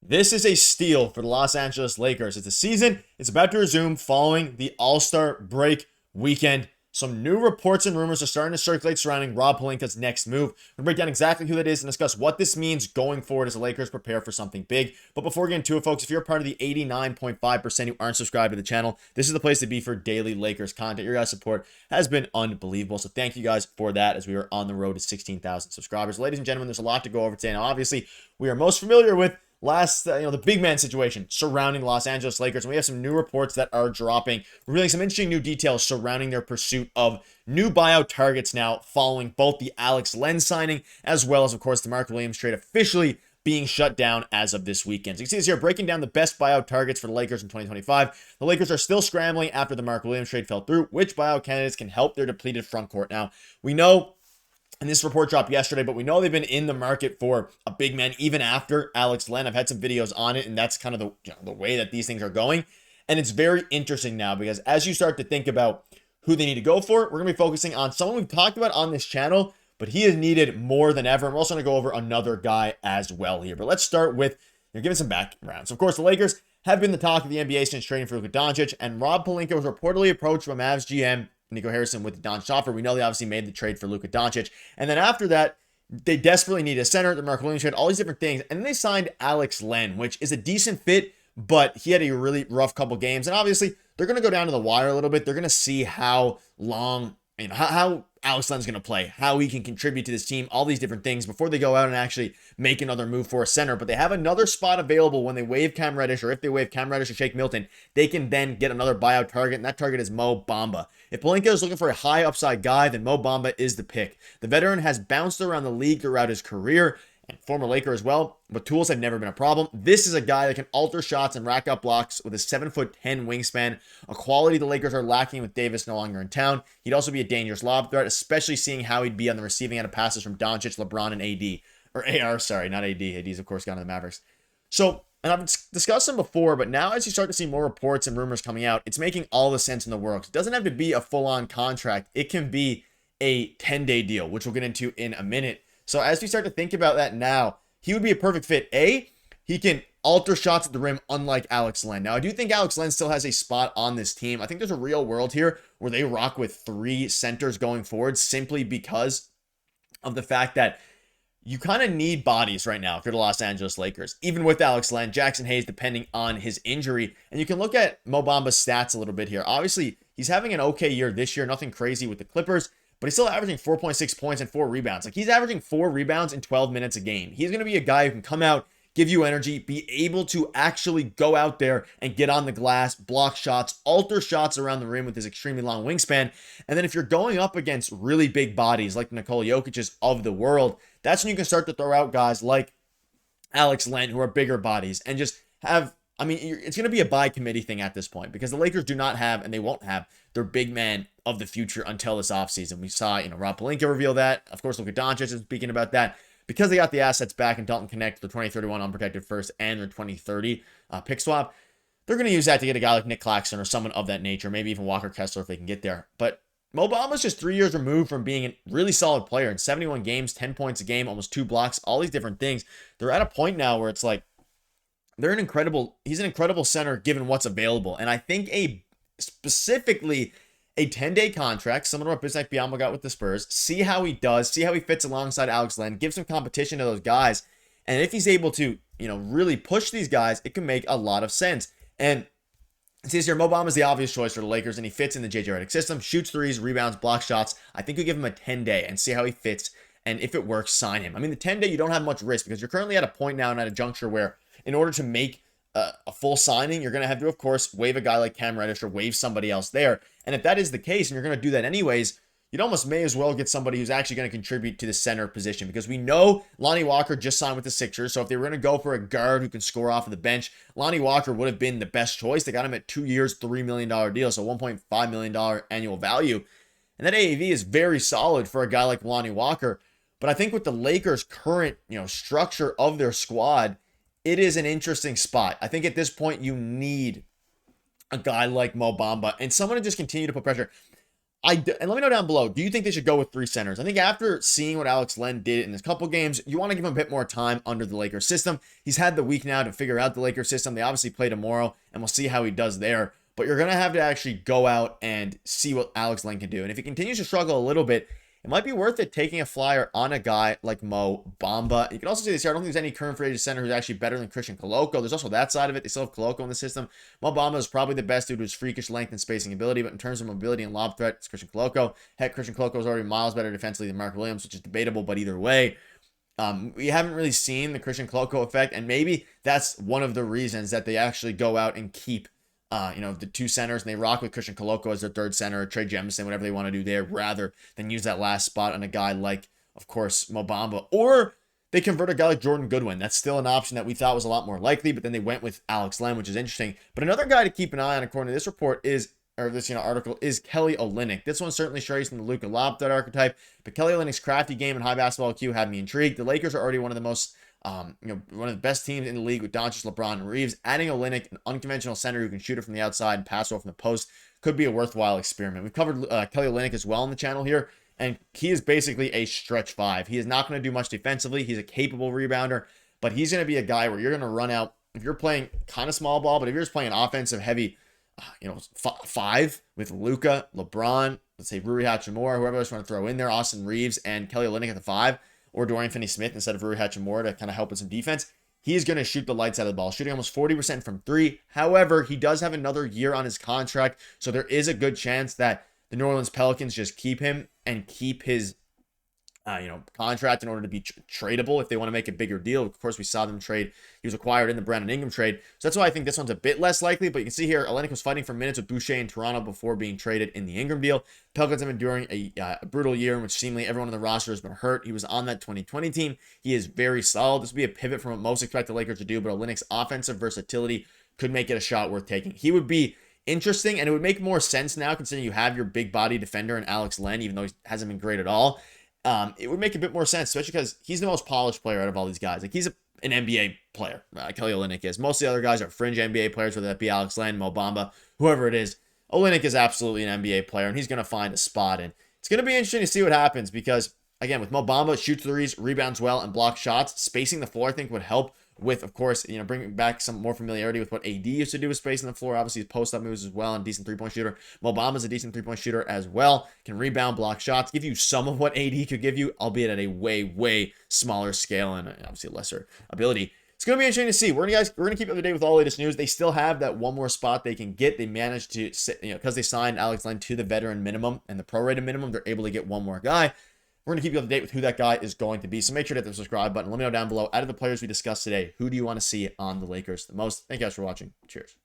This is a steal for the Los Angeles Lakers. It's a season. It's about to resume following the All-Star break weekend. Some new reports and rumors are starting to circulate surrounding Rob Pelinka's next move. We'll break down exactly who that is and discuss what this means going forward as the Lakers prepare for something big. But before we get into it, folks, if you're a part of the 89.5% who aren't subscribed to the channel, this is the place to be for daily Lakers content. Your guys' support has been unbelievable. So thank you guys for that as we are on the road to 16,000 subscribers. Ladies and gentlemen, there's a lot to go over today. Now, obviously, we are most familiar with the big man situation surrounding Los Angeles Lakers. And we have some new reports that are dropping, revealing some interesting new details surrounding their pursuit of new buyout targets now following both the Alex Len signing as well as, of course, the Mark Williams trade officially being shut down as of this weekend. So you can see this here, breaking down the best buyout targets for the Lakers in 2025. The Lakers are still scrambling after the Mark Williams trade fell through. Which buyout candidates can help their depleted front court? Now, we know, and this report dropped yesterday, but we know they've been in the market for a big man even after Alex Len. I've had some videos on it, and that's kind of the way that these things are going. And it's very interesting now because as you start to think about who they need to go for, we're going to be focusing on someone we've talked about on this channel, but he is needed more than ever. And we're also going to go over another guy as well here. But let's start with giving some background. So, of course, the Lakers have been the talk of the NBA since trading for Luka Doncic, and Rob Pelinka was reportedly approached by Mavs GM Nico Harrison with the Doncic offer. We know they obviously made the trade for Luka Doncic. And then after that, they desperately needed a center. The Mark Williams trade, all these different things. And then they signed Alex Len, which is a decent fit, but he had a really rough couple games. And obviously, they're going to go down to the wire a little bit. They're going to see how long, how Alex Len's going to play, how he can contribute to this team, all these different things before they go out and actually make another move for a center. But they have another spot available when they waive Cam Reddish, or if they waive Cam Reddish or Shake Milton, they can then get another buyout target, and that target is Mo Bamba. If Pelinka is looking for a high upside guy, then Mo Bamba is the pick. The veteran has bounced around the league throughout his career, and former Laker as well, but tools have never been a problem. This is a guy that can alter shots and rack up blocks with a 7'10" wingspan, a quality the Lakers are lacking with Davis no longer in town. He'd also be a dangerous lob threat, especially seeing how he'd be on the receiving end of passes from Doncic, LeBron, and AD. Or AR, sorry, not AD. AD's, of course, gone to the Mavericks. So, and I've discussed them before, but now as you start to see more reports and rumors coming out, it's making all the sense in the world. It doesn't have to be a full-on contract. It can be a 10-day deal, which we'll get into in a minute. So as we start to think about that now, he would be a perfect fit. He can alter shots at the rim unlike Alex Len. Now, I do think Alex Len still has a spot on this team. I think there's a real world here where they rock with 3 centers going forward simply because of the fact that you kind of need bodies right now for the Los Angeles Lakers, even with Alex Len, Jackson Hayes, depending on his injury. And you can look at Mo Bamba's stats a little bit here. Obviously, he's having an okay year this year, nothing crazy with the Clippers, but he's still averaging 4.6 points and 4 rebounds. Like, he's averaging 4 rebounds in 12 minutes a game. He's going to be a guy who can come out, give you energy, be able to actually go out there and get on the glass, block shots, alter shots around the rim with his extremely long wingspan. And then if you're going up against really big bodies like Nikola Jokic's of the world, that's when you can start to throw out guys like Alex Len, who are bigger bodies, and just have, it's going to be a by committee thing at this point because the Lakers do not have, and they won't have, their big man of the future until this offseason. We saw, Rob Pelinka reveal that. Of course, Luka Doncic is speaking about that. Because they got the assets back in Dalton Knecht, the 2031 unprotected first and their 2030 pick swap, they're going to use that to get a guy like Nick Claxton or someone of that nature, maybe even Walker Kessler if they can get there. But Mo Bamba's just 3 years removed from being a really solid player in 71 games, 10 points a game, almost 2 blocks, all these different things. They're at a point now where it's like, he's an incredible center given what's available. And I think specifically a 10-day contract, similar to what Bismack Biyombo got with the Spurs, see how he does, see how he fits alongside Alex Len, give some competition to those guys. And if he's able to, really push these guys, it can make a lot of sense. And it says here, Mo Bamba is the obvious choice for the Lakers, and he fits in the JJ Redick system, shoots threes, rebounds, block shots. I think you give him a 10-day and see how he fits. And if it works, sign him. The 10-day, you don't have much risk because you're currently at a point now and at a juncture where in order to make a full signing, you're going to have to, of course, waive a guy like Cam Reddish or waive somebody else there. And if that is the case, and you're going to do that anyways, you'd almost may as well get somebody who's actually going to contribute to the center position because we know Lonnie Walker just signed with the Sixers. So if they were going to go for a guard who can score off of the bench, Lonnie Walker would have been the best choice. They got him at 2 years, $3 million deal, so $1.5 million annual value. And that AAV is very solid for a guy like Lonnie Walker. But I think with the Lakers' current, structure of their squad, it is an interesting spot. I think at this point you need a guy like Mo Bamba and someone to just continue to put pressure. And let me know down below, do you think they should go with 3 centers? I think after seeing what Alex Len did in his couple games, you want to give him a bit more time under the Lakers system. He's had the week now to figure out the Lakers system. They obviously play tomorrow, and we'll see how he does there. But you're going to have to actually go out and see what Alex Len can do. And if he continues to struggle a little bit, it might be worth it taking a flyer on a guy like Mo Bamba. You can also see this here. I don't think there's any current free agent center who's actually better than Christian Koloko. There's also that side of it. They still have Koloko in the system. Mo Bamba is probably the best due to his freakish length and spacing ability, but in terms of mobility and lob threat, it's Christian Koloko. Heck, Christian Koloko is already miles better defensively than Mark Williams, which is debatable, but either way, we haven't really seen the Christian Koloko effect, and maybe that's one of the reasons that they actually go out and keep the 2 centers, and they rock with Christian Koloko as their 3rd center, or Trey Jemison, whatever they want to do there, rather than use that last spot on a guy like, of course, Mo Bamba. Or they convert a guy like Jordan Goodwin. That's still an option that we thought was a lot more likely, but then they went with Alex Len, which is interesting. But another guy to keep an eye on, according to this report, this article, is Kelly Olynyk. This one certainly strays from the Luka Doncic archetype, but Kelly Olynyk's crafty game and high basketball IQ had me intrigued. The Lakers are already one of the most one of the best teams in the league with Doncic, LeBron, and Reaves. Adding Olynyk, an unconventional center who can shoot it from the outside and pass off from the post, could be a worthwhile experiment. We've covered Kelly Olynyk as well on the channel here, and he is basically a stretch 5. He is not going to do much defensively. He's a capable rebounder, but he's going to be a guy where you're going to run out. If you're playing kind of small ball, but if you're just playing an offensive heavy, 5 with Luka, LeBron, let's say Rui Hachimura, whoever else you want to throw in there, Austin Reaves, and Kelly Olynyk at the 5, or Dorian Finney-Smith instead of Rui Hachimura to kind of help with some defense, he is going to shoot the lights out of the ball, shooting almost 40% from 3. However, he does have another year on his contract, so there is a good chance that the New Orleans Pelicans just keep him and keep his contract in order to be tradable if they want to make a bigger deal. Of course, we saw them trade. He was acquired in the Brandon Ingram trade. So that's why I think this one's a bit less likely. But you can see here, Olynyk was fighting for minutes with Boucher in Toronto before being traded in the Ingram deal. Pelicans have been enduring a brutal year in which seemingly everyone on the roster has been hurt. He was on that 2020 team. He is very solid. This would be a pivot from what most expect the Lakers to do, but Olynyk's offensive versatility could make it a shot worth taking. He would be interesting, and it would make more sense now considering you have your big body defender in Alex Len, even though he hasn't been great at all. It would make a bit more sense, especially because he's the most polished player out of all these guys. Like, he's an NBA player, Kelly Olynyk is. Most of the other guys are fringe NBA players, whether that be Alex Len, Mo Bamba, whoever it is. Olynyk is absolutely an NBA player, and he's going to find a spot. And it's going to be interesting to see what happens because, again, with Mo Bamba, shoots threes, rebounds well, and blocks shots, spacing the floor, I think, would help with, of course, bringing back some more familiarity with what AD used to do with spacing the floor. Obviously, his post-up moves as well, and decent three-point shooter. Mo Bamba's a decent three-point shooter as well. Can rebound, block shots, give you some of what AD could give you, albeit at a way, way smaller scale and obviously lesser ability. It's going to be interesting to see. We're going to keep up to date with all the latest news. They still have that one more spot they can get. They managed to, because they signed Alex Len to the veteran minimum and the prorated minimum, they're able to get one more guy. We're going to keep you up to date with who that guy is going to be. So make sure to hit the subscribe button. Let me know down below, out of the players we discussed today, who do you want to see on the Lakers the most? Thank you guys for watching. Cheers.